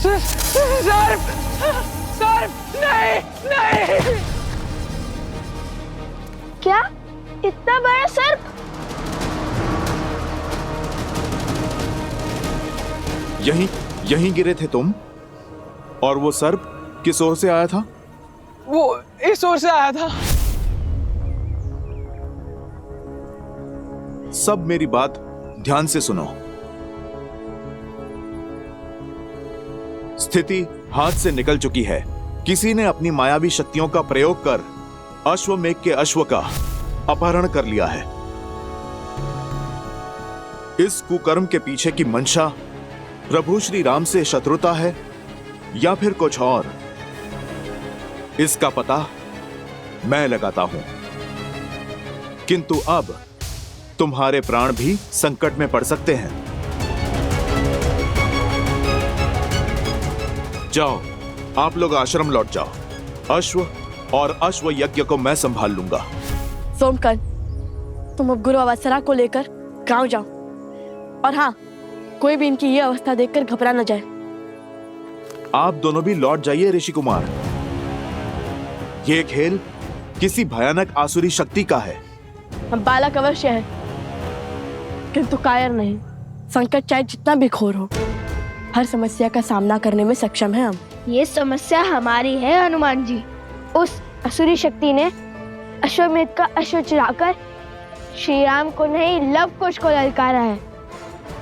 सर्प सर्प नहीं नहीं। क्या इतना बड़ा सर्प? यहीं गिरे थे तुम? और वो सर्प किस ओर से आया था? वो इस ओर से आया था। सब मेरी बात ध्यान से सुनो। स्थिति हाथ से निकल चुकी है। किसी ने अपनी मायावी शक्तियों का प्रयोग कर अश्वमेघ के अश्व का अपहरण कर लिया है। इस कुकर्म के पीछे की मंशा प्रभु श्री राम से शत्रुता है या फिर कुछ और, इसका पता मैं लगाता हूं। किंतु अब तुम्हारे प्राण भी संकट में पड़ सकते हैं। जाओ, आप लोग आश्रम लौट जाओ। अश्व और अश्व यज्ञ को मैं संभाल लूंगा। सोमकन, तुम अब गुरु अवसरा को लेकर गांव जाओ। और हाँ, कोई भी इनकी ये अवस्था देखकर घबरा न जाए। आप दोनों भी लौट जाइए ऋषि कुमार। ये खेल किसी भयानक आसुरी शक्ति का है। हम बालक अवश्य है, किंतु कायर नहीं। संकट चाहे जितना भी घोर हो, हर समस्या का सामना करने में सक्षम है हम। ये समस्या हमारी है हनुमान जी। उस असुरी शक्ति ने अश्वमेध का अश्व चुराकर श्री राम को नहीं, लव कुश को ललकारा है,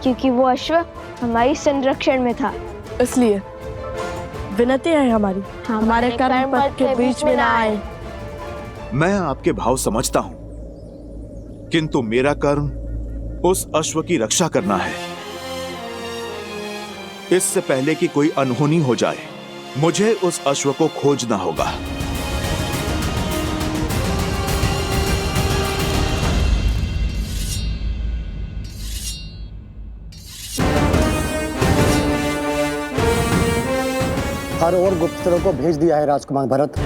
क्योंकि वो अश्व हमारी संरक्षण में था। इसलिए विनती है हमारी, हमारे कर्म पथ के बीच में ना आए। मैं आपके भाव समझता हूं, किंतु मेरा कर्म उस अश्व की रक्षा करना है। इससे पहले कि कोई अनहोनी हो जाए, मुझे उस अश्व को खोजना होगा। हर और गुप्तचरों को भेज दिया है राजकुमार भरत।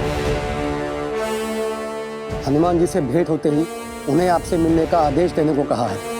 हनुमान जी से भेंट होते ही उन्हें आपसे मिलने का आदेश देने को कहा है।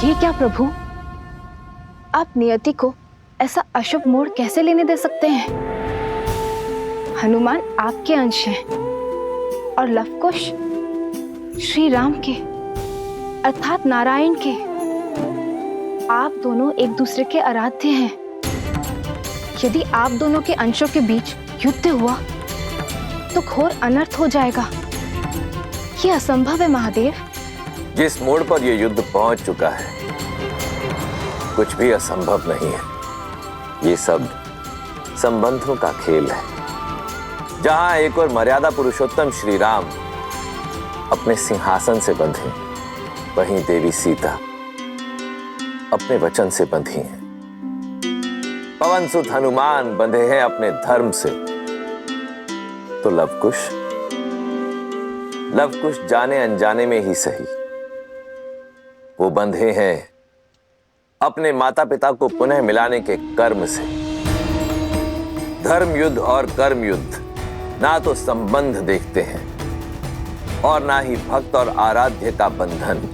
ये क्या प्रभु, आप नियति को ऐसा अशुभ मोड़ कैसे लेने दे सकते हैं? हनुमान आपके अंश हैं और लवकुश श्री राम के अर्थात नारायण के। आप दोनों एक दूसरे के आराध्य हैं। यदि आप दोनों के अंशों के बीच युद्ध हुआ तो घोर अनर्थ हो जाएगा। ये असंभव है महादेव। जिस मोड़ पर यह युद्ध पहुंच चुका है, कुछ भी असंभव नहीं है। ये सब संबंधों का खेल है। जहां एक और मर्यादा पुरुषोत्तम श्री राम अपने सिंहासन से बंधे, वहीं देवी सीता अपने वचन से बंधी हैं। पवन सुत हनुमान बंधे हैं अपने धर्म से, तो लवकुश जाने अनजाने में ही सही, वो बंधे हैं अपने माता पिता को पुनः मिलाने के कर्म से। धर्म युद्ध और कर्म युद्ध ना तो संबंध देखते हैं और ना ही भक्त और आराध्य का बंधन।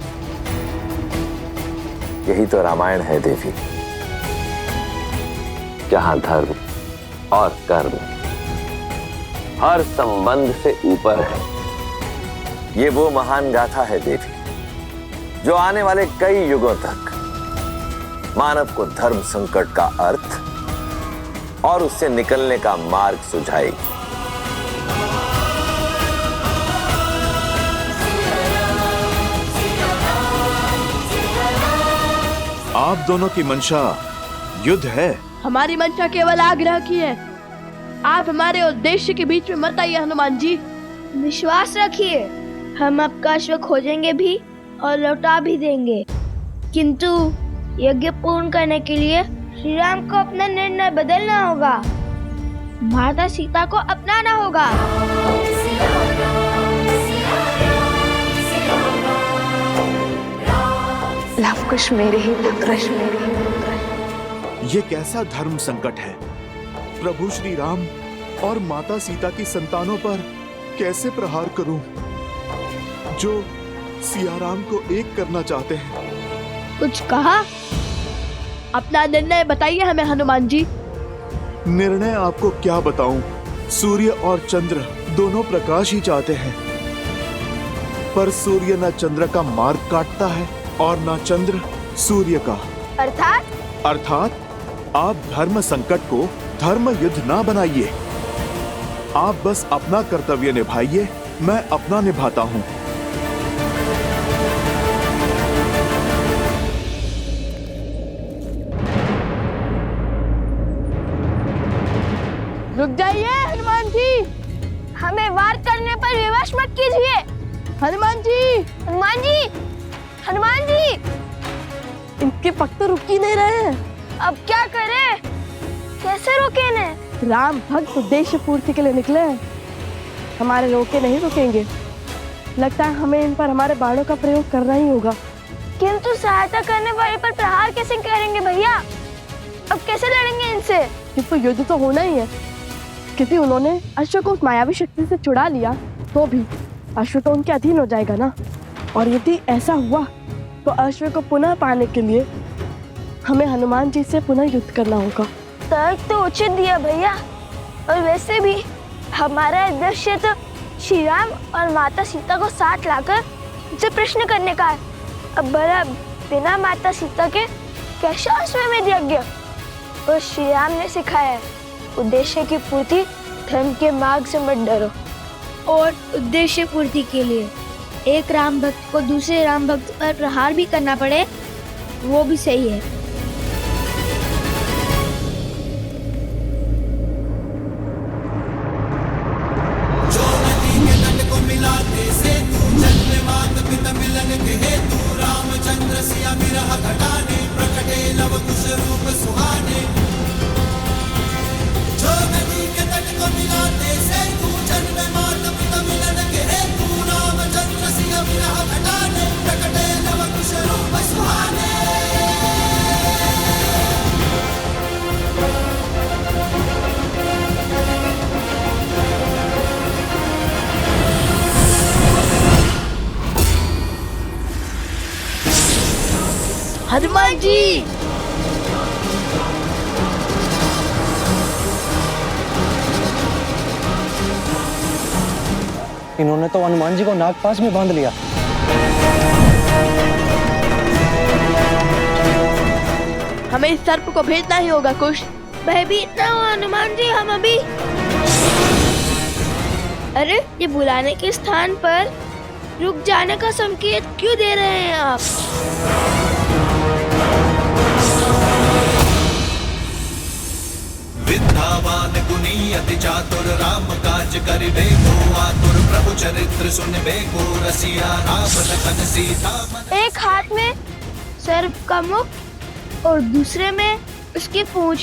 यही तो रामायण है देवी, जहां धर्म और कर्म हर संबंध से ऊपर है। ये वो महान गाथा है देवी, जो आने वाले कई युगों तक मानव को धर्म संकट का अर्थ और उससे निकलने का मार्ग सुझाएगी। आप दोनों की मंशा युद्ध है। हमारी मंशा केवल आग्रह की है। आप हमारे उद्देश्य के बीच में मत आइए हनुमान जी। विश्वास रखिए, हम आपका अश्व खोजेंगे भी और लौटा भी देंगे, किंतु यज्ञ पूर्ण करने के लिए श्री राम को अपना निर्णय बदलना होगा। माता सीता को अपनाना होगा। लवकुश मेरे ही पुत्र। ये कैसा धर्म संकट है? प्रभु श्री राम और माता सीता की संतानों पर कैसे प्रहार करूं, जो सिया राम को एक करना चाहते हैं? कुछ कहा? अपना निर्णय बताइए हमें हनुमान जी। निर्णय आपको क्या बताऊं? सूर्य और चंद्र दोनों प्रकाश ही चाहते हैं, पर सूर्य न चंद्र का मार्ग काटता है और न चंद्र सूर्य का। अर्थात आप धर्म संकट को धर्म युद्ध ना बनाइए। आप बस अपना कर्तव्य निभाइए, मैं अपना निभाता हूँ। रुक जाइए हनुमान जी। हमें वार करने पर विवश मत कीजिए। हनुमान जी, हनुमान जी, हनुमान जी, इनके पग तो रुक ही नहीं रहे हैं। अब क्या करें? कैसे रोके इन्हें? राम भक्त उद्देश्य पूर्ति के लिए निकले हैं, हमारे रोके नहीं रुकेंगे। लगता है हमें इन पर हमारे बाणों का प्रयोग करना ही होगा। किंतु सहायता करने वाले पर प्रहार कैसे करेंगे भैया? अब कैसे लड़ेंगे इनसे? किंतु युद्ध तो होना ही है, क्योंकि उन्होंने अश्व को उस मायावी शक्ति से छुड़ा लिया, तो भी अश्व तो उनके अधीन हो जाएगा ना। और यदि ऐसा हुआ तो अश्व को पुनः पाने के लिए हमें हनुमान जी से पुनः युद्ध करना होगा। तर्क तो उचित दिया भैया, और वैसे भी हमारा उद्देश्य तो श्री राम और माता सीता को साथ लाकर उनसे प्रश्न करने का है। अब भला बिना माता सीता के कैसा अश्वमेध यज्ञ? और श्री राम ने सिखाया है, उद्देश्य की पूर्ति धर्म के मार्ग से मत डरो। और उद्देश्य पूर्ति के लिए एक राम भक्त को दूसरे राम भक्त पर प्रहार भी करना पड़े, वो भी सही है। जो नदी के तट को मिलाते से तू जन्म मात पिता मिलन के हेतु रामचंद्र सिया विरह घटाने प्रकटे लव कुश रूप सुहाने। जो नदी के तट को मिलाते से तू जन्म मात हनुमान जी। इन्होंने तो हनुमान जी को नागपाश में बांध लिया। हमें इस सर्प को भेजना ही होगा कुश। भयभीत ना हो हनुमान जी, हम अभी। अरे ये बुलाने के स्थान पर रुक जाने का संकेत क्यों दे रहे हैं आप? विद्यावान गुणी अति चातुर राम काज करिबे को आतुर प्रभु चरित्र सुनबे को रसिया राम लखन सीता मन। एक हाथ में सर्प का मुख और दूसरे में उसकी पूंछ।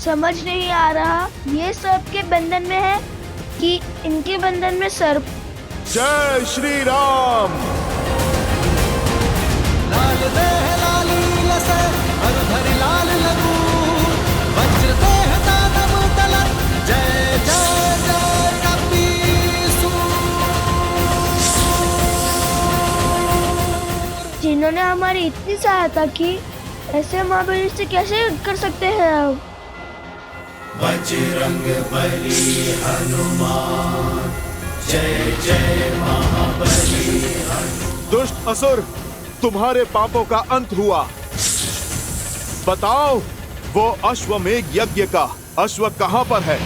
समझ नहीं आ रहा ये सर्प के बंधन में है कि इनके बंधन में सर्प। जय श्री राम। लाल देह लाली लसे हरधरि लाल लगूर वज्र देह दानव तलन जय जय जय कपीसूर। जिन्होंने हमारी इतनी सहायता की, ऐसे महाबली से कैसे युद्ध कर सकते हैं अब? बजरंग बली हनुमान जय जय महाबली। दुष्ट असुर, तुम्हारे पापों का अंत हुआ। बताओ वो अश्वमेध यज्ञ का अश्व कहां पर है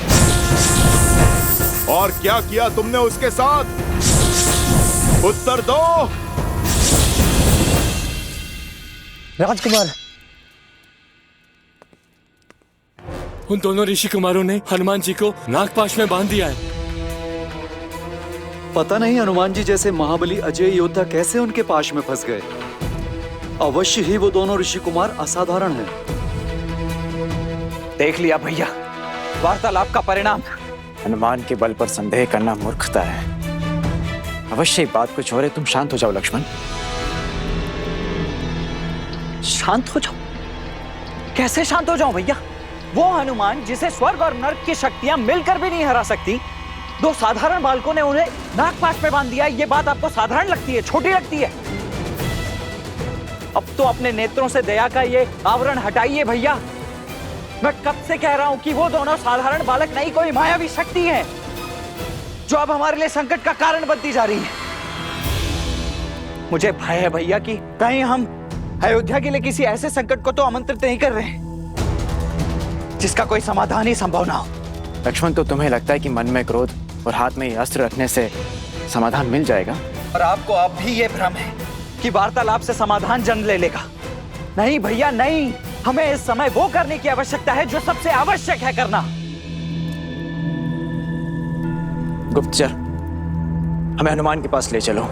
और क्या किया तुमने उसके साथ? उत्तर दो। राजकुमार, उन दोनों ऋषि कुमारों ने हनुमान जी को नागपाश में बांध दिया है। पता नहीं हनुमान जी जैसे महाबली अजय योद्धा कैसे उनके पाश में फंस गए। अवश्य ही वो दोनों ऋषि कुमार असाधारण हैं। देख लिया भैया, वार्तालाप का परिणाम। हनुमान के बल पर संदेह करना मूर्खता है। अवश्य बात कुछ और है। तुम शांत हो जाओ लक्ष्मण, शांत हो जाओ। कैसे शांत हो जाऊं भैया? वो हनुमान जिसे स्वर्ग और नर्क की शक्तियां मिलकर भी नहीं हरा सकती, दो साधारण बालकों ने उन्हें नागपाश में बांध दिया। ये बात आपको साधारण लगती है, छोटी लगती है? अब तो अपने नेत्रों से दया का ये आवरण हटाइए भैया। मैं कब से कह रहा हूं कि वो दोनों साधारण बालक नहीं, कोई मायावी शक्ति है जो अब हमारे लिए संकट का कारण बनती जा रही है। मुझे भय है भैया कि कहीं हम अयोध्या के लिए किसी ऐसे संकट को तो आमंत्रित नहीं कर रहे जिसका कोई समाधान ही संभव ना हो। लक्ष्मण, तो तुम्हें लगता है कि मन में क्रोध और हाथ में अस्त्र रखने से समाधान मिल जाएगा? और आपको अब भी ये भ्रम है कि वार्तालाप से समाधान जन्म ले लेगा। नहीं भैया नहीं, हमें इस समय वो करने की आवश्यकता है जो सबसे आवश्यक है करना। गुप्तचर, हमें हनुमान के पास ले चलो।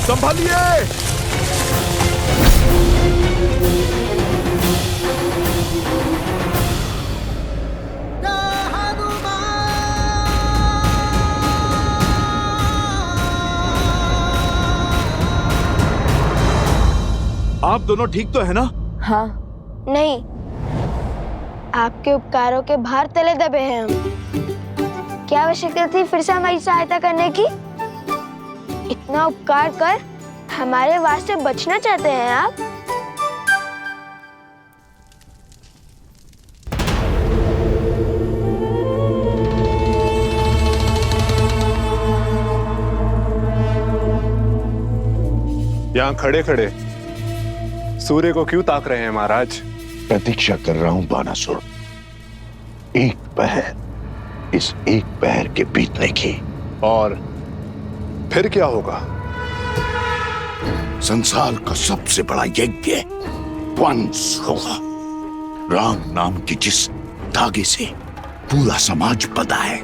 संभालिए। आप दोनों ठीक तो है ना? हाँ। नहीं, आपके उपकारों के भार तले दबे हैं हम। क्या आवश्यकता थी फिर से हमारी सहायता करने की? इतना उपकार कर हमारे वास्ते बचना चाहते हैं आप? यहाँ खड़े खड़े सूर्य को क्यों ताक रहे हैं महाराज? प्रतीक्षा कर रहा हूं बानासुर, एक पहर, इस एक पहर के बीतने की। और फिर क्या होगा? संसार का सबसे बड़ा यज्ञ वंश होगा। राम नाम की जिस धागे से पूरा समाज बंधा है,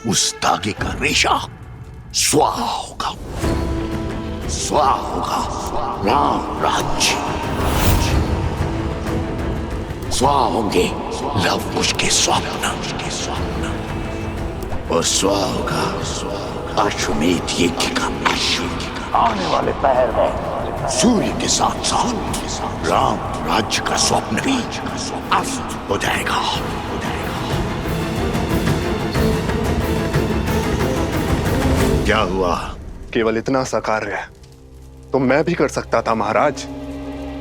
उस धागे का रेशा स्वाहा होगा। स्वाहा होगा राम राज्य। स्वा होंगे लव कुश के स्वप्न, और स्वा होगा अश्वमेध यज्ञ का अश्व। आने वाले पहर में सूर्य के साथ साथ राम राज्य का स्वप्न भी अस्त हो जाएगा। क्या हुआ? केवल इतना सा कार्य तो मैं भी कर सकता था महाराज।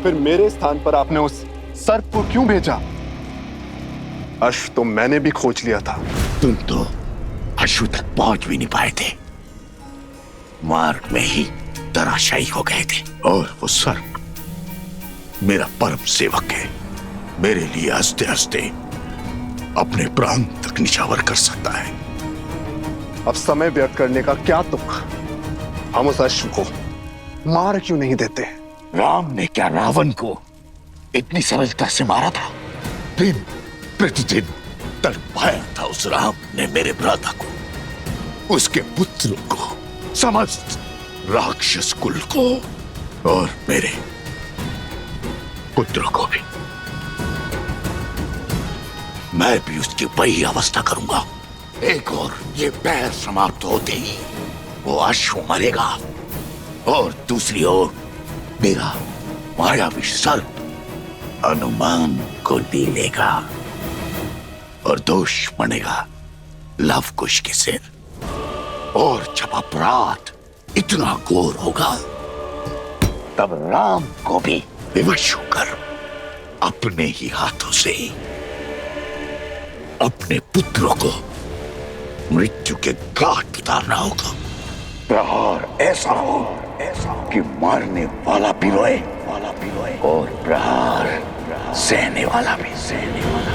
फिर मेरे स्थान पर आपने उस सर्प को क्यों भेजा? अश्व तो मैंने भी खोज लिया था। तुम तो अश्व तक पहुंच भी नहीं पाए थे, मार्ग में ही धराशायी हो गए थे। और वो सर्प मेरा परम सेवक है, मेरे लिए हंसते हंसते अपने प्राण तक निछावर कर सकता है। अब समय व्यर्थ करने का क्या तुक? हम उस अश्व को मार क्यों नहीं देते? राम ने क्या रावण को इतनी सरलता से मारा था? दिन प्रतिदिन तड़पाया था उस राम ने मेरे भ्राता को, उसके पुत्रों को, समस्त राक्षस कुल को, और मेरे पुत्रों को भी। मैं भी उसकी वही अवस्था करूंगा। एक और ये पैर समाप्त होते ही वो अश्व मरेगा, और दूसरी ओर मेरा मायावी सर्प हनुमान को ले लेगा, और दोष बनेगा लव कुश के सिर। और जब अपराध इतना घोर होगा, तब राम को भी विवश होकर अपने ही हाथों से अपने पुत्रों को मृत्यु के घाट उतारना होगा। प्रहार ऐसा हो कि मारने वाला भी रोए, और प्रहार सहने वाला भी सहने वाला।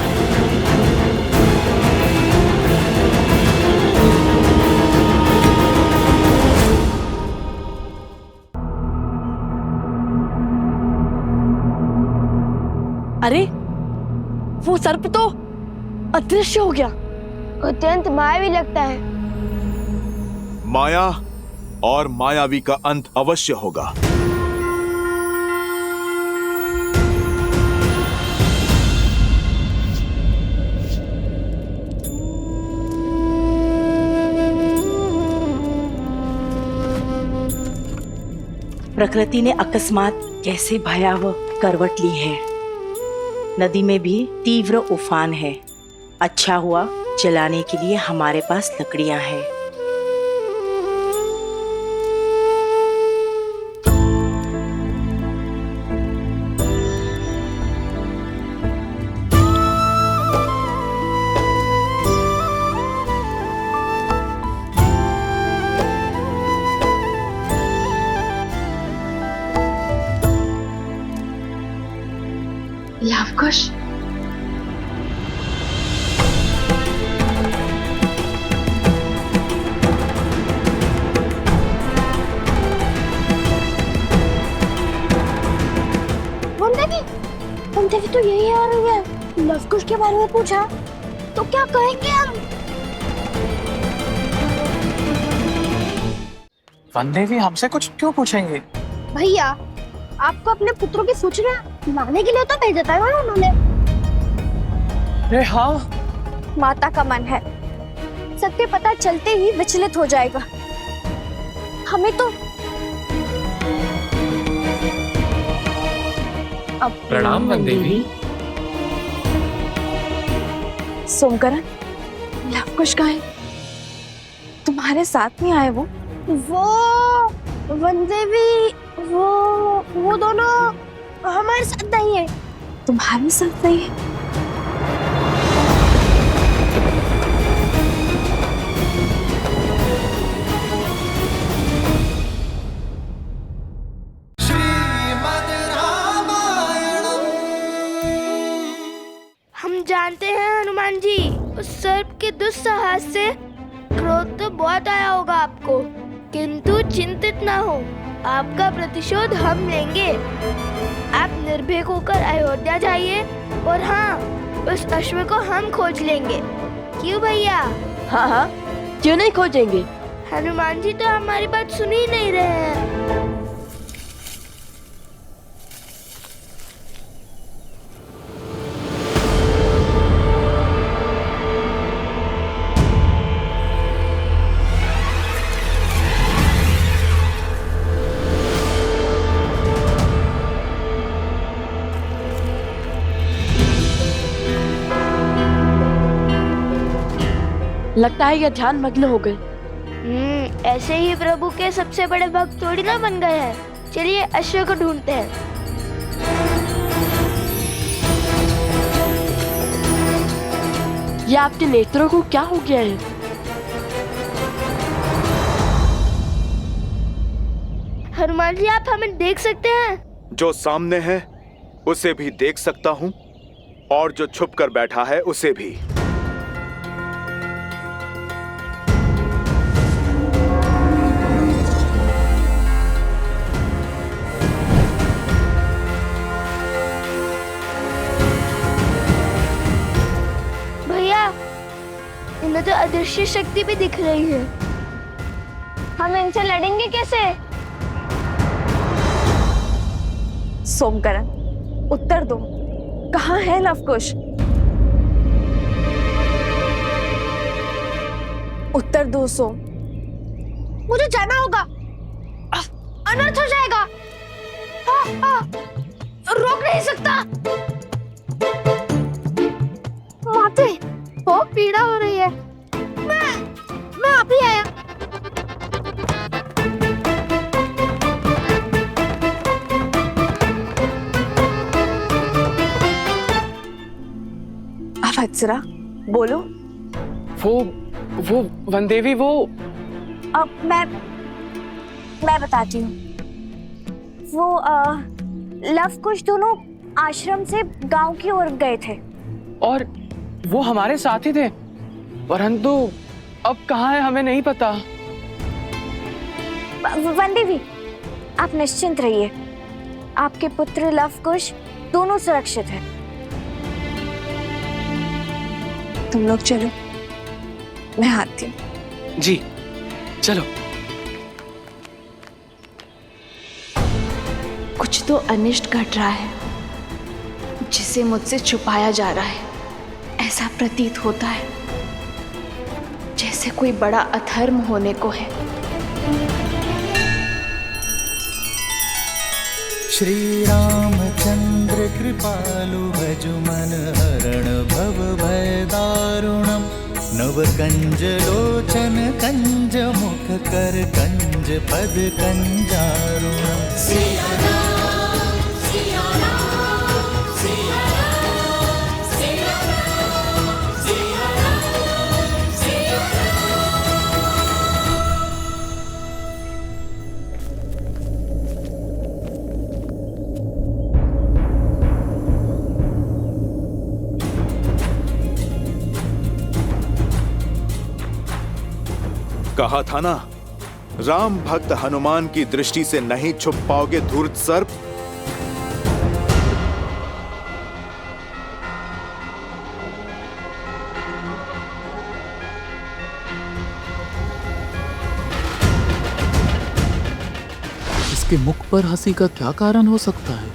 अरे वो सर्प तो अदृश्य हो गया। अत्यंत मायावी लगता है। माया और मायावी का अंत अवश्य होगा। प्रकृति ने अकस्मात कैसे भयावह करवट ली है। नदी में भी तीव्र उफान है। अच्छा हुआ जलाने के लिए हमारे पास लकड़ियां हैं। लवकुश, देवी तो यही आ रही है। लवकुश के बारे में पूछा तो क्या कहेंगे हम? वन देवी हमसे कुछ क्यों पूछेंगे? भैया, आपको अपने पुत्रों की सूचना लाने के लिए तो भेजा था ना उन्होंने। अरे हाँ, माता का मन है, सत्य पता चलते ही विचलित हो जाएगा। हमें तो प्रणाम वन देवी। सोमकरण, लवकुश कहाँ है? तुम्हारे साथ नहीं आए वो? वन देवी, वो दोनों हमारे साथ नहीं है। तुम्हारे साथ नहीं है? हम जानते हैं हनुमान जी, उस सर्प के दुस्साहस से क्रोध तो बहुत आया होगा आपको, किंतु चिंतित ना हो, आपका प्रतिशोध हम लेंगे। आप निर्भीक होकर अयोध्या जाइए, और हाँ, उस अश्व को हम खोज लेंगे। क्यों भैया? हाँ हाँ, क्यों नहीं खोजेंगे? हनुमान जी तो हमारी बात सुन ही नहीं रहे हैं। लगता है ये ध्यान मग्न हो गए। ऐसे ही प्रभु के सबसे बड़े भक्त थोड़ी ना बन गए हैं। चलिए अश्व को ढूंढते हैं। ये आपके नेत्रों को क्या हो गया है? हनुमान जी, आप हमें देख सकते हैं? जो सामने है उसे भी देख सकता हूं और जो छुप कर बैठा है उसे भी। भैया, इन्हें तो अदृश्य शक्ति भी दिख रही है। हम इनसे लड़ेंगे कैसे? सोमकरण, उत्तर दो, कहाँ है लवकुश? उत्तर दो सोम। मुझे जाना होगा, अनर्थ हो जाएगा। रोक नहीं सकता। माते, बहुत पीड़ा हो रही है। मैं अभी आया। वत्सरा, बोलो। वो वनदेवी, वो अब मैं बताती हूँ। वो लवकुश दोनों आश्रम से गांव की ओर गए थे और वो हमारे साथ ही थे, परंतु अब कहाँ है हमें नहीं पता। वनदेवी, आप निश्चिंत रहिए, आपके पुत्र लवकुश दोनों सुरक्षित हैं। तुम लोग चलो, मैं आती हूँ। जी चलो। कुछ तो अनिष्ट घट रहा है जिसे मुझसे छुपाया जा रहा है। ऐसा प्रतीत होता है जैसे कोई बड़ा अधर्म होने को है। श्री रामचंद्र कृपालु भजु मन हरण भव भय दारुणम नव कंज लोचन कंज मुख कर कंज पद कंजारुणम। सिया राम, सिया राम, सिया राम, सिया राम, सिया राम, सिया कहा था ना, राम भक्त हनुमान की दृष्टि से नहीं छुप पाओगे धूर्त सर्प। इसके मुख पर हंसी का क्या कारण हो सकता है?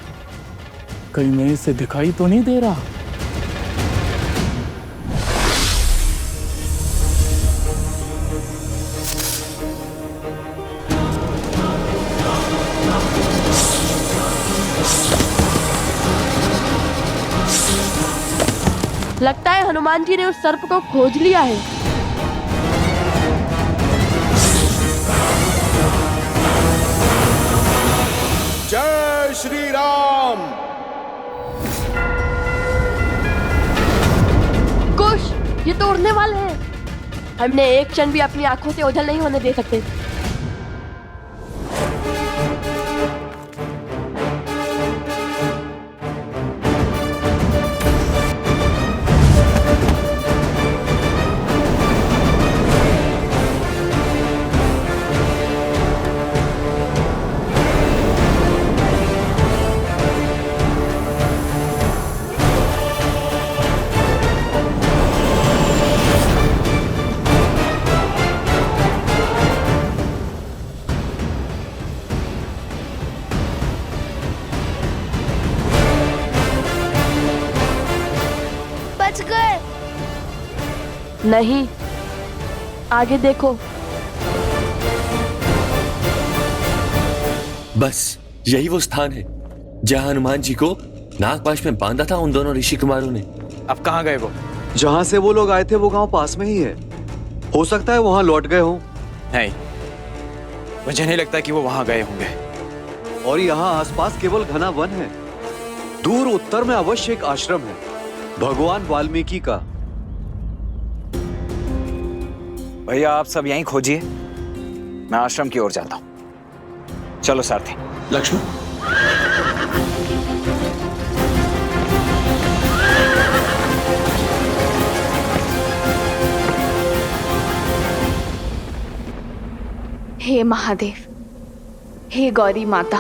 कहीं मैं इसे दिखाई तो नहीं दे रहा? लगता है हनुमान जी ने उस सर्प को खोज लिया है। जय श्री राम। कुश, ये तो उड़ने वाले हैं। हमने एक क्षण भी अपनी आंखों से ओझल नहीं होने दे सकते। नहीं, आगे देखो। बस यही वो स्थान है जहां हनुमान जी को नागपाश में बांधा था उन दोनों ऋषि कुमारों ने। अब कहाँ गए वो? जहाँ से वो लोग आए थे वो गांव पास में ही है। हो सकता है वहां लौट गए हो। नहीं, मुझे नहीं लगता कि वो वहां गए होंगे। और यहाँ आसपास केवल घना वन है। दूर उत्तर में अवश्य एक आश्रम है, भगवान वाल्मीकि का। भैया आप सब यहीं खोजिए, मैं आश्रम की ओर जाता हूं। चलो सारथी। लक्ष्मण, हे महादेव, हे गौरी माता,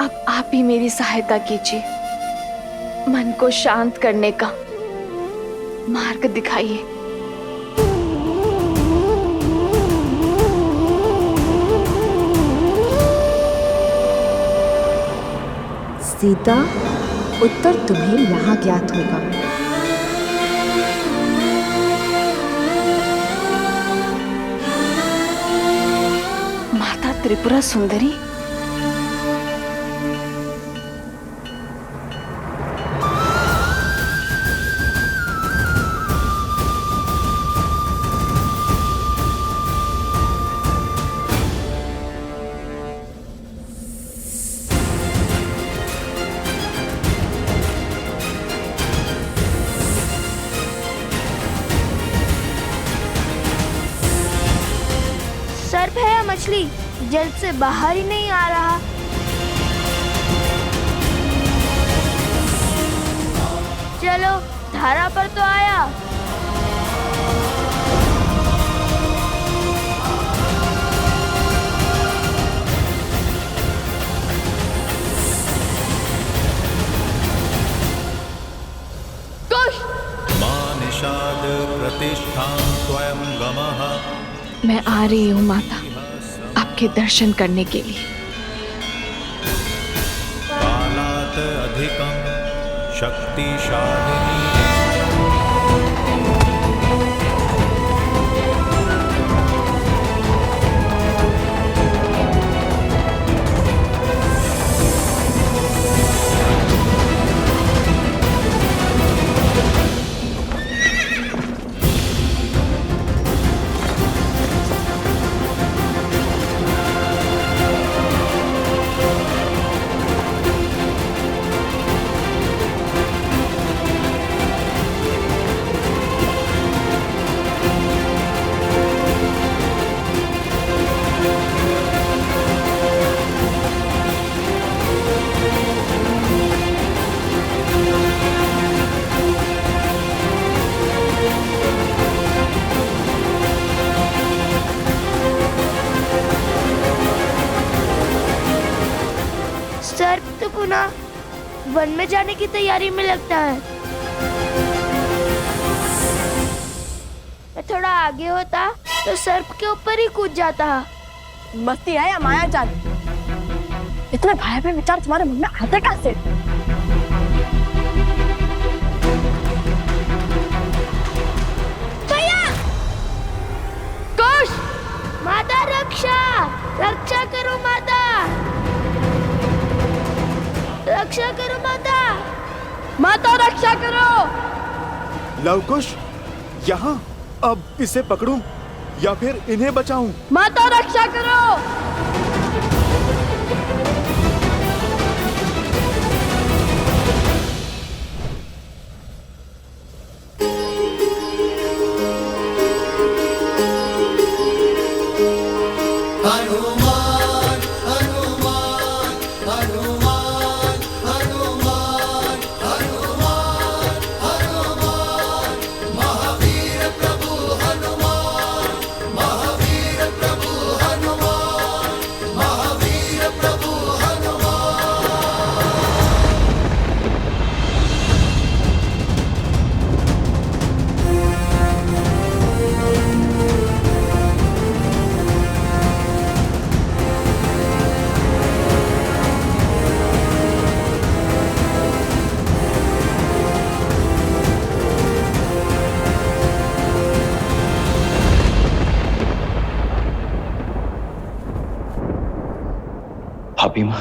अब आप ही मेरी सहायता कीजिए। मन को शांत करने का मार्ग दिखाइए। सीता, उत्तर तुम्हें यहाँ ज्ञात होगा। माता त्रिपुरा सुंदरी, सर्प है या मछली, जल से बाहर ही नहीं आ रहा। चलो, धारा पर तो आया। मां निषाद प्रतिष्ठां त्वयं गमः। मैं आ रही हूँ माता, आपके दर्शन करने के लिए। कालात् अधिकं शक्तिशालिनी। सर्प तो पुनः वन में जाने की तैयारी में लगता है। मैं थोड़ा आगे होता तो सर्प के ऊपर ही कूद जाता। मस्ती है या माया जाल? इतने भयावह विचार तुम्हारे मन में आते कैसे? भैया! कुश! माता रक्षा! रक्षा करो माता! रक्षा करो माता! माता रक्षा करो! लवकुश, यहाँ अब इसे पकड़ूं या फिर इन्हें बचाऊं? माता रक्षा करो! हनुमान हनुमान हनुमान हनुमान हनुमान हनुमान महावीर प्रभु हनुमान महावीर प्रभु हनुमान महावीर प्रभु हनुमान। भीमा,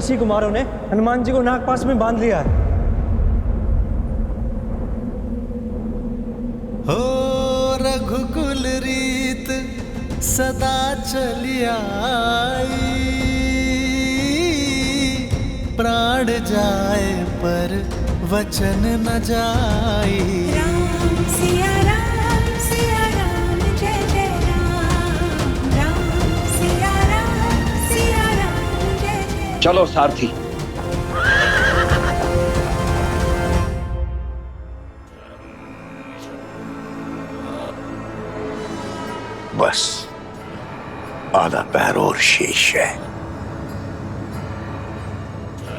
ऋषि कुमारों ने हनुमान जी को नागपाश में बांध लिया है। हो रघुकुल रीत सदा चली आई, प्राण जाए पर वचन न जाई। राम सिया राम जय जय राम, राम सिया राम जय जय। चलो सारथी। बस आधा पैर और शेष है।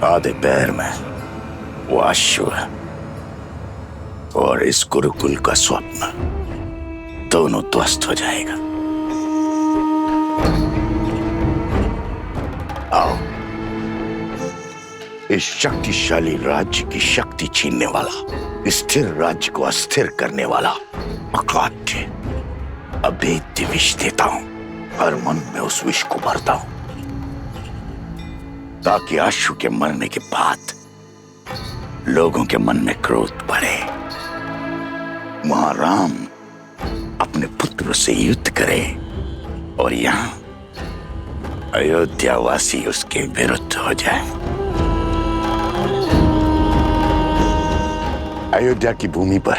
आधे पैर में वो अश्व और इस गुरुकुल का स्वप्न दोनों ध्वस्त हो जाएगा। आओ, इस शक्तिशाली राज्य की शक्ति छीनने वाला, स्थिर राज्य को अस्थिर करने वाला अकाट्य अभेद्य विष देता हूं। हर मन में उस विष को भरता हूं ताकि अश्व के मरने के बाद लोगों के मन में क्रोध बढ़े, वहां राम अपने पुत्र से युद्ध करे और यहां अयोध्यावासी उसके विरुद्ध हो जाए। अयोध्या की भूमि पर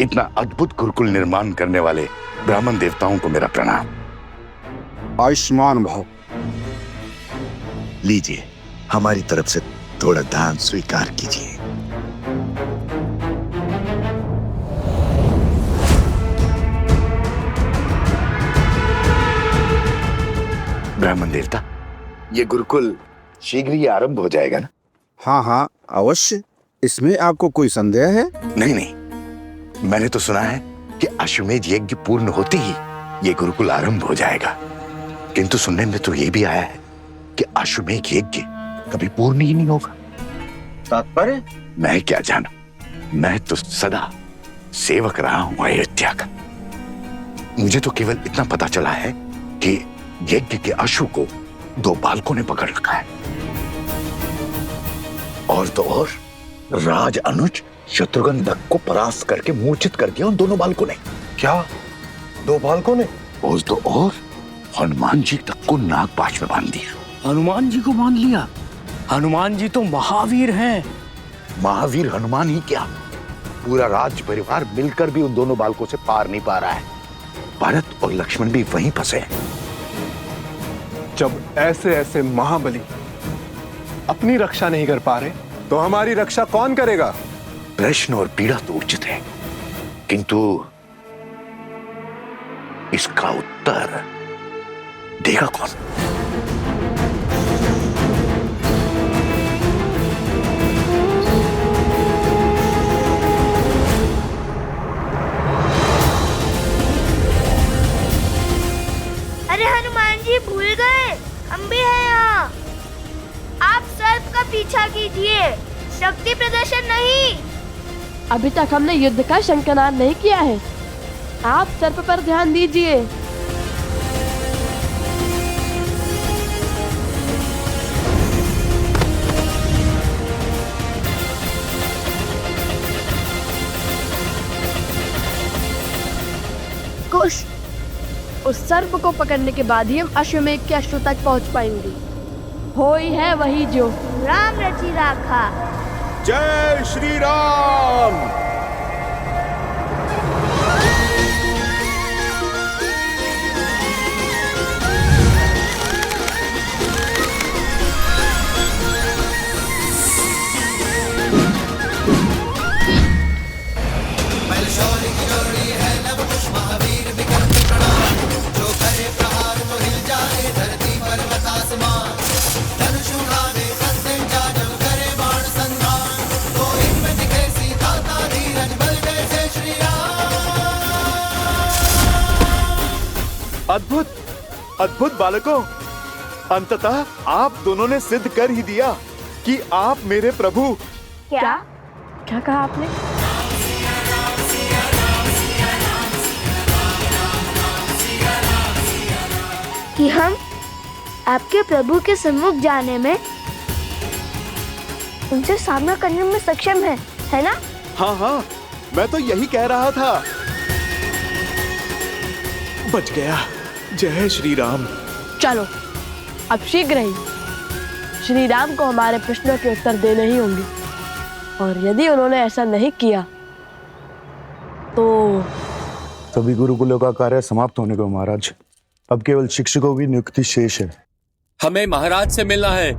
इतना अद्भुत गुरुकुल निर्माण करने वाले ब्राह्मण देवताओं को मेरा प्रणाम। आयुष्मान भव। लीजिए, हमारी तरफ से थोड़ा दान स्वीकार कीजिए। ब्राह्मण देवता, ये गुरुकुल शीघ्र ही आरंभ हो जाएगा ना? हाँ हाँ अवश्य। इसमें आपको कोई संदेह है? नहीं नहीं, मैंने तो सुना है कि अश्वमेध यज्ञ पूर्ण होते ही ये गुरुकुल आरंभ हो जाएगा, किंतु सुनने में तो ये भी आया है कि अश्वमेध यज्ञ कभी पूर्ण ही नहीं होगा। तात्पर्य? मैं क्या जानूं, मैं तो सदा सेवक रहा हूं अयोध्या का। मुझे तो केवल इतना पता चला है कि यज्ञ के अश्व को 2 बालकों ने पकड़ रखा है, और तो और राज अनुज शत्रुघ्न तक को परास्त करके मूर्छित कर दिया उन दोनों बालकों ने। क्या 2 बालकों ने? और तो और हनुमान जी तक को नागपाश में बांध दिया। हनुमान जी को बांध लिया? हनुमान जी तो महावीर हैं। महावीर हनुमान ही क्या, पूरा राज्य परिवार मिलकर भी उन दोनों बालकों से पार नहीं पा रहा है। भरत और लक्ष्मण भी वहीं फंसे हैं। जब ऐसे ऐसे महाबली अपनी रक्षा नहीं कर पा रहे, तो हमारी रक्षा कौन करेगा? प्रश्न और पीड़ा तो उचित है, किंतु इसका उत्तर देगा कौन? अरे हनुमान जी भूल गए, हम भी हैं यहाँ। आप सर्प का पीछा कीजिए, शक्ति प्रदर्शन नहीं। अभी तक हमने युद्ध का शंखनाद नहीं किया है, आप सर्प पर ध्यान दीजिए। कुश, उस सर्प को पकड़ने के बाद ही हम अश्वमेध के अश्व तक पहुंच पाएंगे। होई है वही जो राम रची राखा। जय श्री राम। अद्भुत अद्भुत बालकों, अंततः आप दोनों ने सिद्ध कर ही दिया कि आप मेरे प्रभु। क्या क्या कहा आपने? कि हम आपके प्रभु के सम्मुख जाने में उनसे सामना करने में सक्षम है ना? हाँ हाँ, मैं तो यही कह रहा था। बच गया। जय श्री राम। चलो अब शीघ्र ही श्री राम को हमारे प्रश्नों के उत्तर देने ही होंगे, और यदि उन्होंने ऐसा नहीं किया तो सभी गुरुकुलों का कार्य समाप्त होने को महाराज। अब केवल शिक्षकों की नियुक्ति शेष है। हमें महाराज से मिलना है।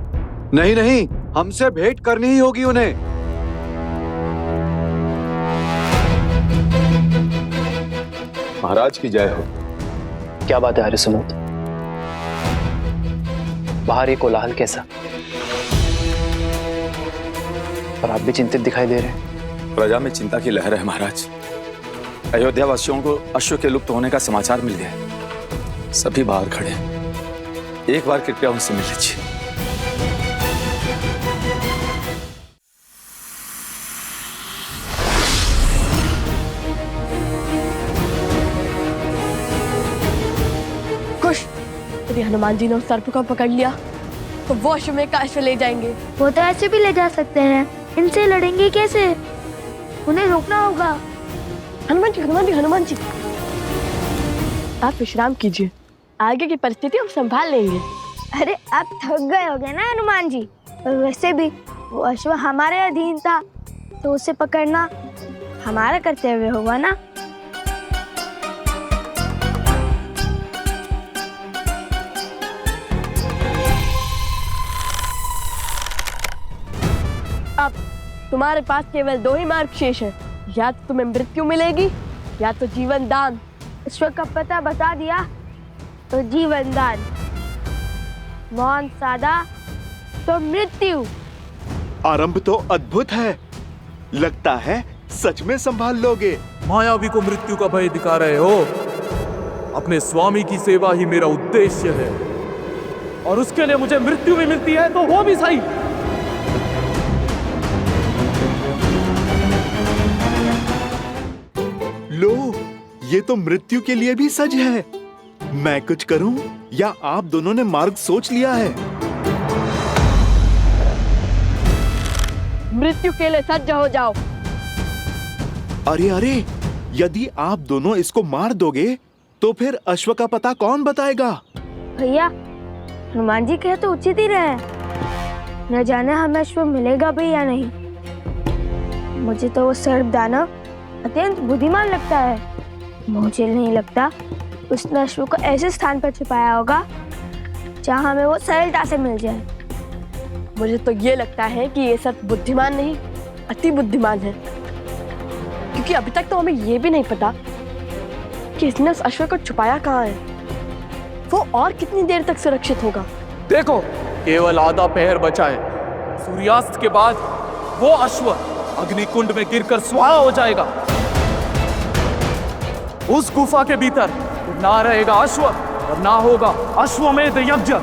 नहीं नहीं, हमसे भेंट करनी ही होगी उन्हें। महाराज की जय हो। क्या बात है हरिसुमंत? बाहर ये कोलाहल कैसा? और आप भी चिंतित दिखाई दे रहे हैं। प्रजा में चिंता की लहर है महाराज। अयोध्या वासियों को अश्व के लुप्त होने का समाचार मिल गया। सभी बाहर खड़े हैं। एक बार कृपया उनसे मिल लीजिए। खुश, यदि हनुमान जी ने उस सर्प को पकड़ लिया तो वो अश्वमेध का अश्व ले जाएंगे। वो तो ऐसे भी ले जा सकते हैं, इनसे लड़ेंगे कैसे? उन्हें रोकना होगा। हनुमान जी, हनुमान जी, हनुमान जी, आप विश्राम कीजिए, आगे की परिस्थिति हम संभाल लेंगे। अरे आप थक गए होगे ना हनुमान जी। वैसे भी वो अश्व हमारे अधीन था, तो उसे पकड़ना हमारा कर्तव्य होगा ना। अब तुम्हारे पास केवल दो ही मार्ग शेष है, या तो तुम्हें मृत्यु मिलेगी या तो जीवन दान। ईश्वर का पता बता दिया तो जीवन दान, मौन साधा तो मृत्यु। आरंभ तो अद्भुत है, लगता है सच में संभाल लोगे। मायावी को मृत्यु का भय दिखा रहे हो। अपने स्वामी की सेवा ही मेरा उद्देश्य है, और उसके लिए मुझे मृत्यु भी मिलती है तो वो भी सही। लो, ये तो मृत्यु के लिए भी सज है। मैं कुछ करूं या आप दोनों ने मार्ग सोच लिया है? मृत्यु के लिए सज्ज हो जाओ। अरे अरे, यदि आप दोनों इसको मार दोगे तो फिर अश्व का पता कौन बताएगा? भैया, हनुमान जी कहे तो उचित ही रहे। न जाने हमें अश्व मिलेगा भी या नहीं। मुझे तो वो सर्प दानव अत्यंत बुद्धिमान लगता है। मुझे नहीं लगता उसने अश्व को ऐसे स्थान पर छुपाया होगा जहां हमें वो सरलता से मिल जाए। मुझे तो ये लगता है कि ये सब बुद्धिमान नहीं, अति बुद्धिमान है, क्योंकि अभी तक तो हमें ये भी नहीं पता कि इसने उस अश्व को छुपाया कहाँ है। वो और कितनी देर तक सुरक्षित होगा? देखो, केवल आधा पहर बचा है। सूर्यास्त के बाद वो अश्व अग्निकुंड में गिरकर स्वाहा हो जाएगा। उस गुफा के भीतर ना रहेगा अश्व और ना होगा अश्वमेध यज्ञ।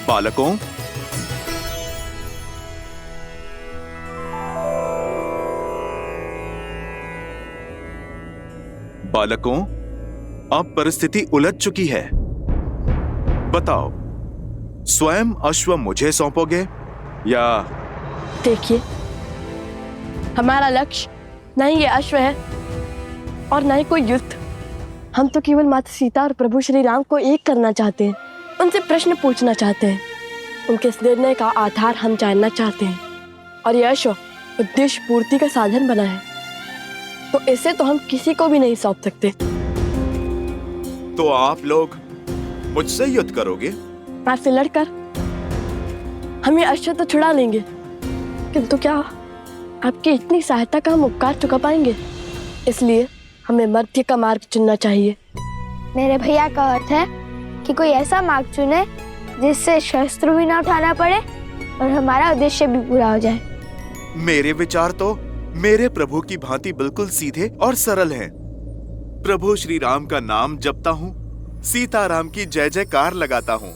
बालकों, बालकों, अब परिस्थिति उलझ चुकी है। बताओ, स्वयं अश्व मुझे सौंपोगे या? देखिए, हमारा लक्ष्य न ही ये अश्व है और न ही कोई युद्ध। हम तो केवल माता सीता और प्रभु श्री राम को एक करना चाहते हैं, उनसे प्रश्न पूछना चाहते हैं, उनके इस निर्णय का आधार हम जानना चाहते हैं, और यह अश्व उद्देश्य पूर्ति का साधन बना है, तो इसे तो हम किसी को भी नहीं सौंप सकते। तो आप लोग मुझसे युद्ध करोगे? आपसे लड़कर हम ये अश्व तो छुड़ा लेंगे, किंतु क्या आपकी इतनी सहायता का हम उपकार चुका पाएंगे? इसलिए हमें मध्य का मार्ग चुनना चाहिए। मेरे भैया का अर्थ है कि कोई ऐसा मार्ग चुने जिससे शस्त्र भी ना उठाना पड़े और हमारा उद्देश्य भी पूरा हो जाए। मेरे विचार तो मेरे प्रभु की भांति बिल्कुल सीधे और सरल हैं। प्रभु श्री राम का नाम जपता हूँ, सीताराम की जय जयकार लगाता हूँ।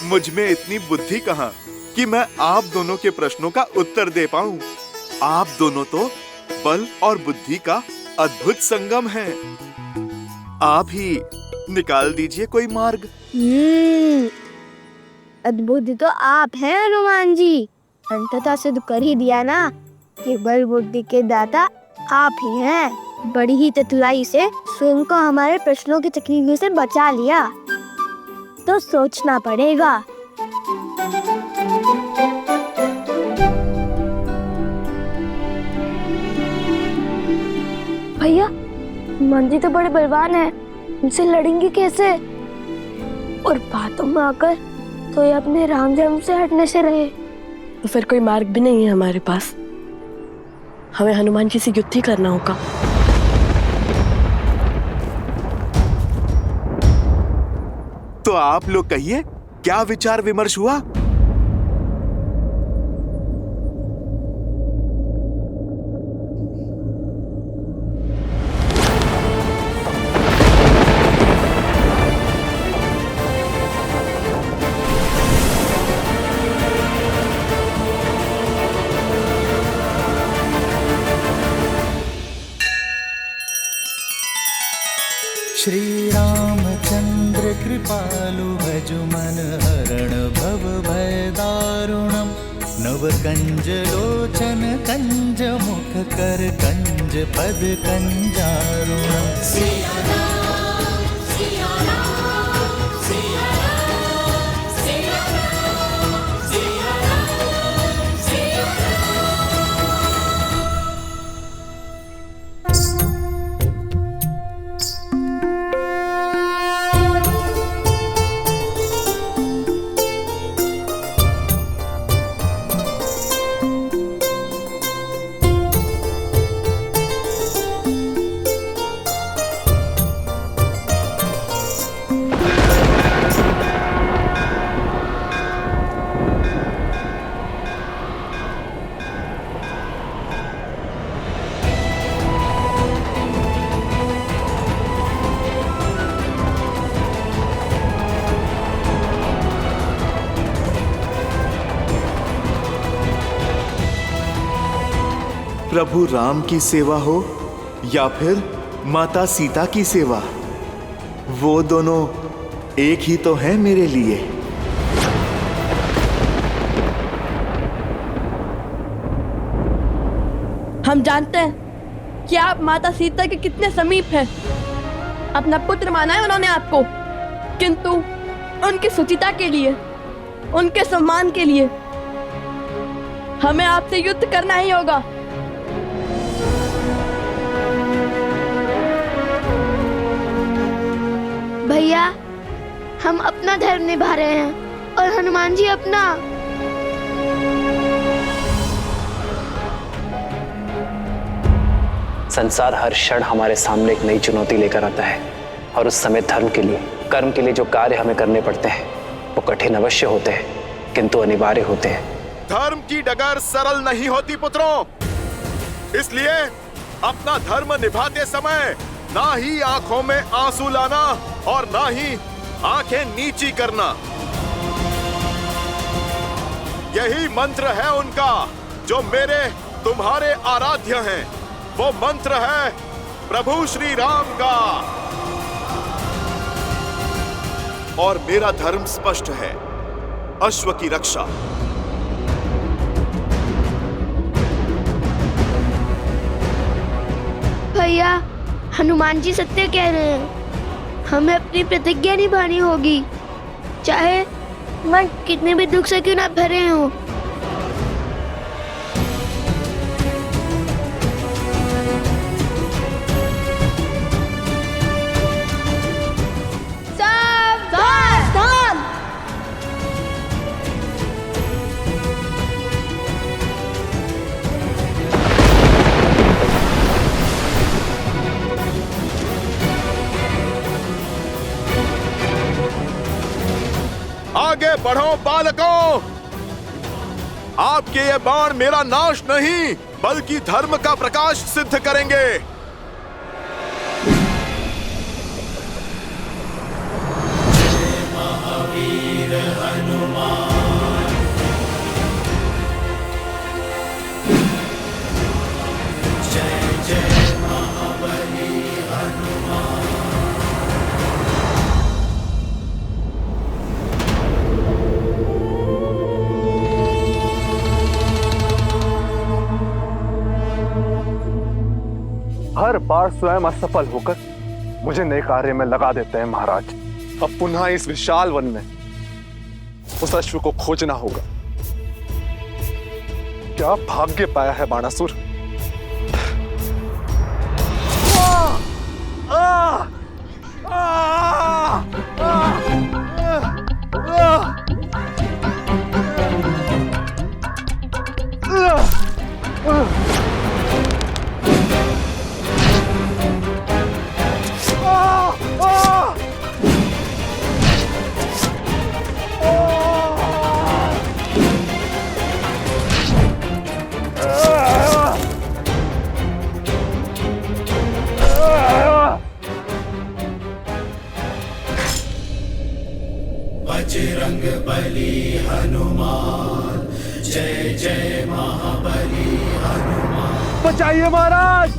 मुझ में इतनी बुद्धि कहाँ कि मैं आप दोनों के प्रश्नों का उत्तर दे पाऊं। आप दोनों तो बल और बुद्धि का अद्भुत संगम है। आप ही निकाल दीजिए कोई मार्ग। अद्भुत तो आप हैं हनुमान जी। अंततः सिद्ध कर ही दिया ना कि बल बुद्धि के दाता आप ही हैं। बड़ी ही चतुराई से स्वयं को हमारे प्रश्नों की तकलीफ से बचा लिया, तो सोचना पड़ेगा। भैया, हनुमान जी तो बड़े बलवान हैं, उनसे लड़ेंगे कैसे? और बातों में आकर तो ये अपने राम जन्म से हटने से रहे। तो फिर कोई मार्ग भी नहीं है हमारे पास, हमें हनुमान जी से युद्ध ही करना होगा। तो आप लोग कहिए, क्या विचार विमर्श हुआ? श्री रामचंद्र कृपालु भजु मन हरण भव भय दारुणम नव कंज लोचन कंज मुख कर कंज पद कंजारुणम। सिया राम, सिया राम, सिया राम, सिया राम, सिया राम, सिया प्रभु राम की सेवा हो या फिर माता सीता की सेवा, वो दोनों एक ही तो हैं मेरे लिए। हम जानते हैं कि आप माता सीता के कितने समीप हैं। अपना पुत्र माना है उन्होंने आपको, किंतु उनकी सुचिता के लिए, उनके सम्मान के लिए हमें आपसे युद्ध करना ही होगा। भैया, हम अपना धर्म निभा रहे हैं और हनुमान जी अपना। संसार हर क्षण हमारे सामने एक नई चुनौती लेकर आता है, और उस समय धर्म के लिए, कर्म के लिए जो कार्य हमें करने पड़ते हैं वो कठिन अवश्य होते हैं, किंतु अनिवार्य होते हैं। धर्म की डगर सरल नहीं होती पुत्रों, इसलिए अपना धर्म निभाते समय ना ही आंखों में आंसू लाना और ना ही आंखें नीची करना। यही मंत्र है उनका जो मेरे तुम्हारे आराध्य हैं। वो मंत्र है प्रभु श्री राम का। और मेरा धर्म स्पष्ट है, अश्व की रक्षा। भैया, हनुमान जी सत्य कह रहे हैं। हमें अपनी प्रतिज्ञा निभानी होगी, चाहे मन कितने भी दुख से क्यों ना भरे हों। आगे बढ़ो बालकों, आपके ये बाण मेरा नाश नहीं बल्कि धर्म का प्रकाश सिद्ध करेंगे। महावीर हनुमान, जय जय महाबली हनुमान। हर बार स्वयं असफल होकर मुझे नए कार्य में लगा देते हैं महाराज। अब पुनः इस विशाल वन में उस अश्व को खोजना होगा। क्या भाग्य पाया है बाणासुर। बजरंग बली हनुमान, जय जय महाबली हनुमान। बचाइए महाराज,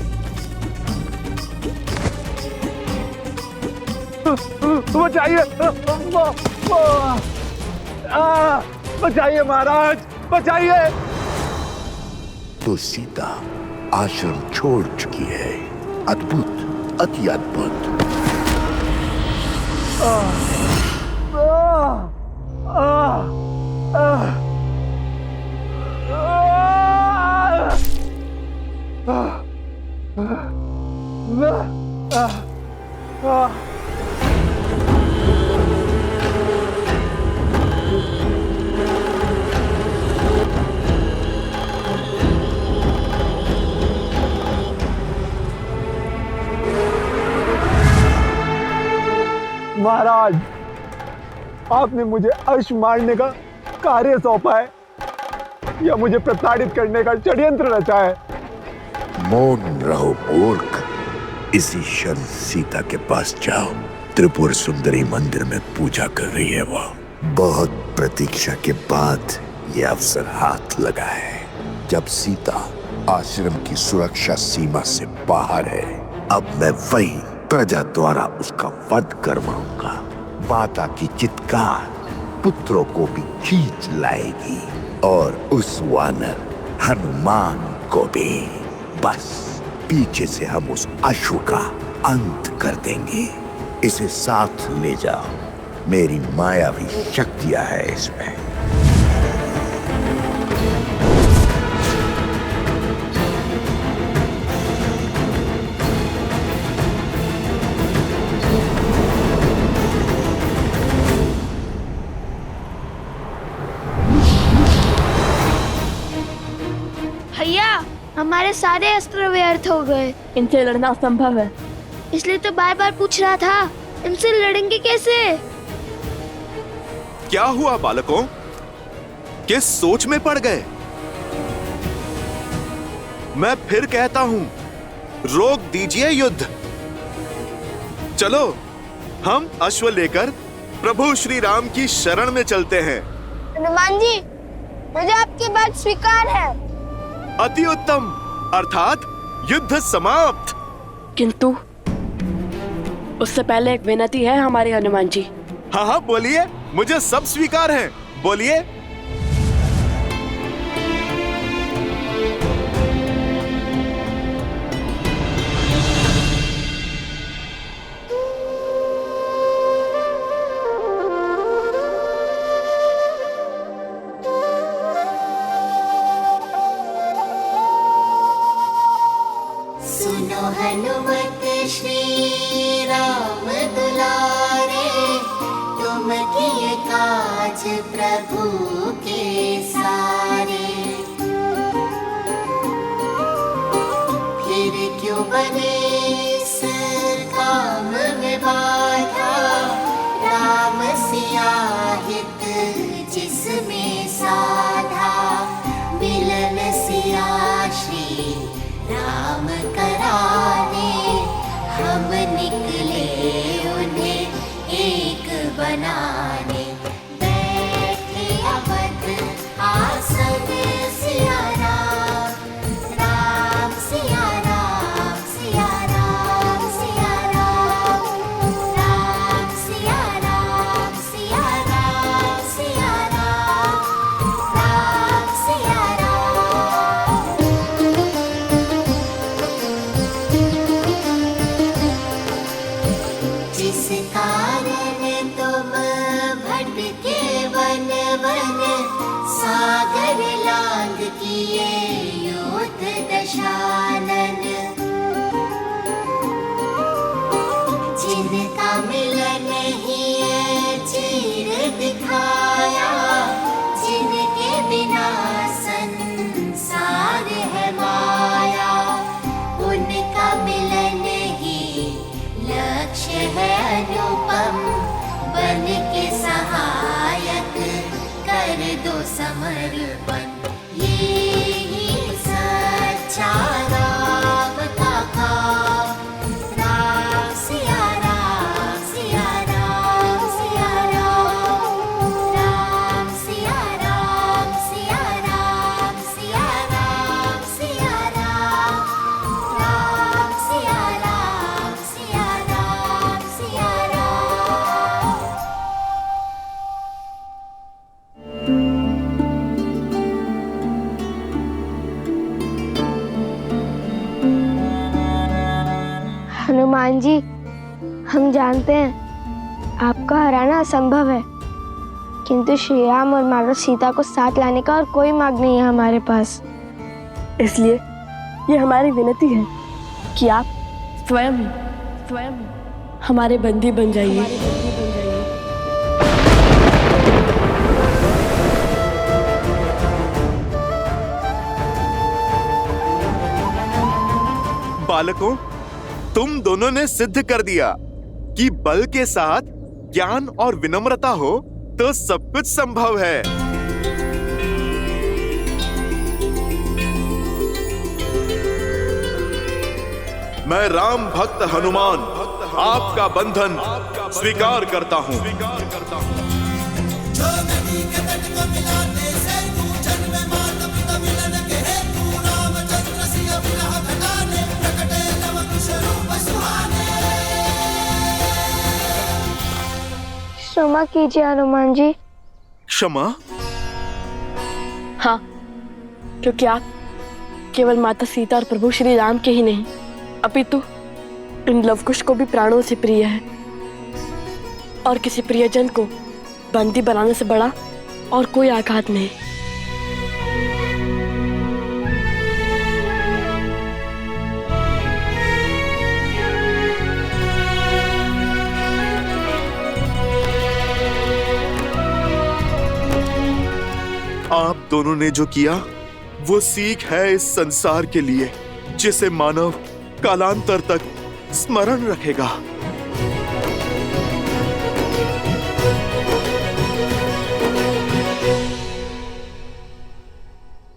बचाइए, बचाइए महाराज, बचाइए। तो सीता आश्रम छोड़ चुकी है। अद्भुत, अति अद्भुत। महाराज, आपने मुझे अश्व मारने का कार्य सौंपा है या मुझे प्रताड़ित करने का षड्यंत्र रचा है? मौन रहो मूर्ख। इसी क्षण सीता के पास जाओ। त्रिपुर सुंदरी मंदिर में पूजा कर रही है वो। बहुत प्रतीक्षा के बाद ये अवसर हाथ लगा है। जब सीता आश्रम की सुरक्षा सीमा से बाहर है, अब मैं वही प्रजा द्वारा उसका वध करवाऊंगा। माता की चित्कार पुत्रों को भी खींच लाएगी और उस वानर हनुमान को भी। बस पीछे से हम उस अश्व का अंत कर देंगे। इसे साथ ले जाओ, मेरी मायावी शक्तियां है इसमें। भैया, हमारे सारे अस्त्र व्यर्थ हो गए। इनसे लड़ना असंभव है। इसलिए तो बार बार पूछ रहा था, इनसे लड़ेंगे कैसे? क्या हुआ बालकों? किस सोच में पड़ गए? मैं फिर कहता हूं, रोक दीजिए युद्ध। चलो, हम अश्व लेकर प्रभु श्री राम की शरण में चलते हैं। हनुमान जी, मुझे आपकी बात स्वीकार है। अति उत्तम, अर्थात युद्ध समाप्त। किंतु उससे पहले एक विनती है हमारे हनुमान जी। हाँ हाँ बोलिए, मुझे सब स्वीकार है, बोलिए। काज प्रभु के सारे, फिर क्यों बने इस काम में बाधा, राम सिया हित जिसमें साधा, मिलन सिया श्री राम कराने, हम निकले उन्हें एक बनाने, बैठे अवध आसन सिया राम, राम सिया राम, सिया राम, सिया राम, राम सिया राम, सिया राम, सिया राम, राम सिया राम। जिस कारण तुम भटके वन वन, सागर लांग किए युद्ध दशानन, जिनका मिलन ही चीर दिखाया, जिनके बिना संसार है माया, उनका मिलन ही लक्ष्य है अनुपम, बन के सहायक कर दो समर्पण, ये ही सच्चा राम का काम, राम सिया राम, सिया राम, सिया राम, राम सिया राम, सिया राम, सिया राम, सिया राम, राम सिया राम, सिया राम, सिया राम। हनुमान जी, हम जानते हैं आपका हराना असंभव है, किंतु श्री राम और माता सीता को साथ लाने का और कोई मार्ग नहीं है हमारे पास। इसलिए ये हमारी विनती है कि आप स्वयं हमारे बंदी बन जाइए। बालकों, तुम दोनों ने सिद्ध कर दिया कि बल के साथ ज्ञान और विनम्रता हो तो सब कुछ संभव है। मैं राम भक्त हनुमान आपका बंधन स्वीकार करता हूँ। जो नदी के तट को मिलाते सेतु, जन्म माता पिता मिलन के हेतु, रामचंद्र सिया विरह घटाने, प्रकटे लव कुश रूप सुहाने। क्षमा कीजिए हनुमान जी। क्षमा? हाँ, क्योंकि आप केवल माता सीता और प्रभु श्री राम के ही नहीं, अपितु इन लवकुश को भी प्राणों से प्रिय है, और किसी प्रियजन को बंदी बनाने से बड़ा और कोई आघात नहीं। आप दोनों ने जो किया वो सीख है इस संसार के लिए, जिसे मानव कालांतर तक स्मरण रखेगा।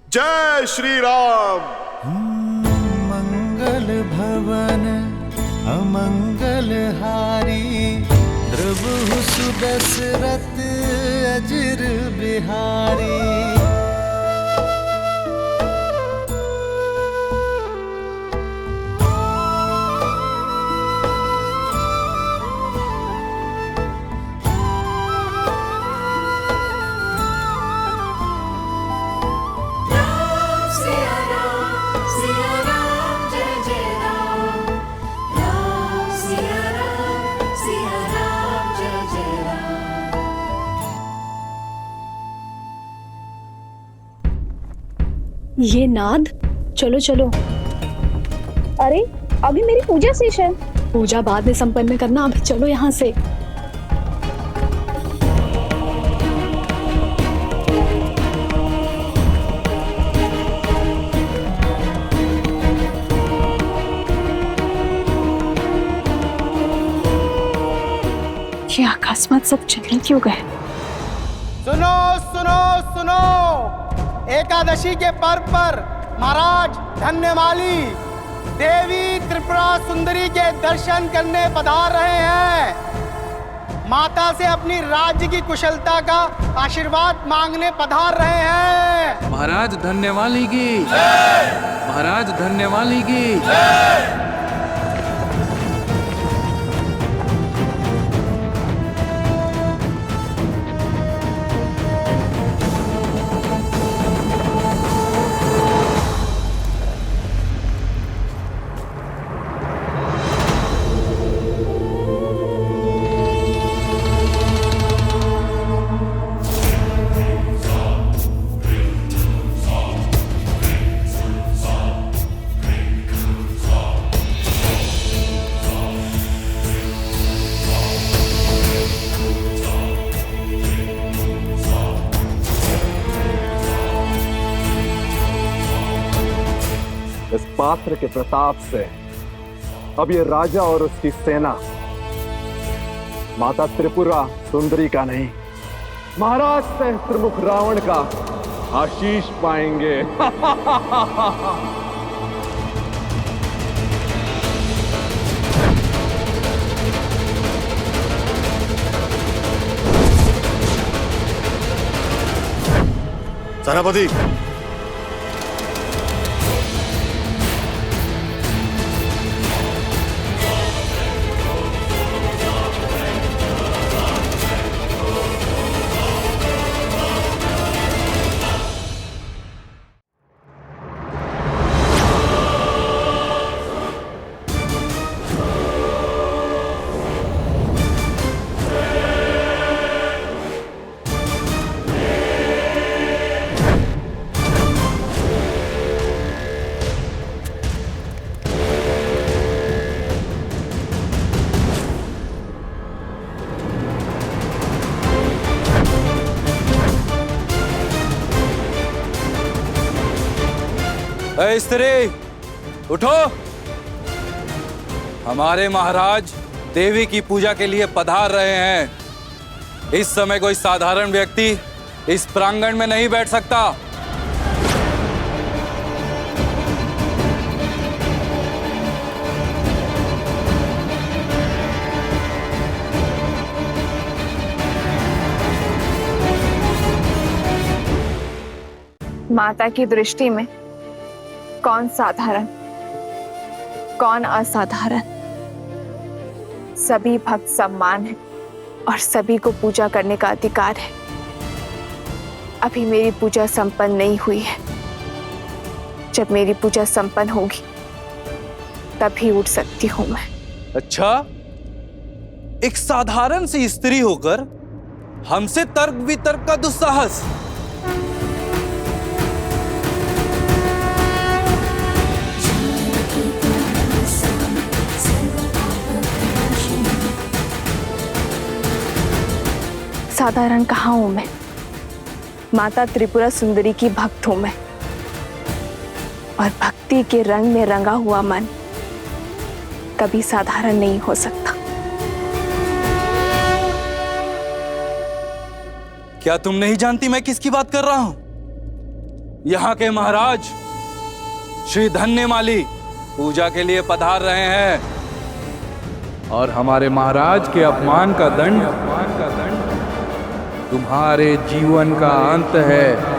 जय श्री राम। मंगल भवन अमंगल हारी, द्रवहु सुदशरथ अजर बिहारी। ये नाद, चलो चलो। अरे अभी मेरी पूजा शेष है। पूजा बाद में संपन्न करना, अभी चलो यहाँ से। ये अकस्मात सब चले क्यों गए? सुनो सुनो सुनो, एकादशी के पर्व पर महाराज धन्यमाली देवी त्रिपुरा सुंदरी के दर्शन करने पधार रहे हैं। माता से अपनी राज्य की कुशलता का आशीर्वाद मांगने पधार रहे हैं। महाराज धन्यवाली की, महाराज धन्यवाली की। इस पात्र के प्रताप से अब ये राजा और उसकी सेना माता त्रिपुरा सुंदरी का नहीं, महाराज सहस्त्रमुख रावण का आशीष पाएंगे। सेनापति, स्त्री उठो, हमारे महाराज देवी की पूजा के लिए पधार रहे हैं। इस समय कोई साधारण व्यक्ति इस प्रांगण में नहीं बैठ सकता। माता की दृष्टि में कौन साधारण, कौन असाधारण, सभी भक्त सम्मान है और सभी को पूजा करने का अधिकार है। अभी मेरी पूजा संपन्न नहीं हुई है। जब मेरी पूजा संपन्न होगी तभी उठ सकती हूं मैं। अच्छा, एक साधारण सी स्त्री होकर हमसे तर्क वितर्क का दुस्साहस। साधारण कहाँ हूं मैं? माता त्रिपुरा सुंदरी की भक्त हूं मैं, और भक्ति के रंग में रंगा हुआ मन कभी साधारण नहीं हो सकता। क्या तुम नहीं जानती मैं किसकी बात कर रहा हूं? यहाँ के महाराज श्री धन्यमाली पूजा के लिए पधार रहे हैं। और हमारे महाराज के अपमान का दंड तुम्हारे जीवन का अंत है।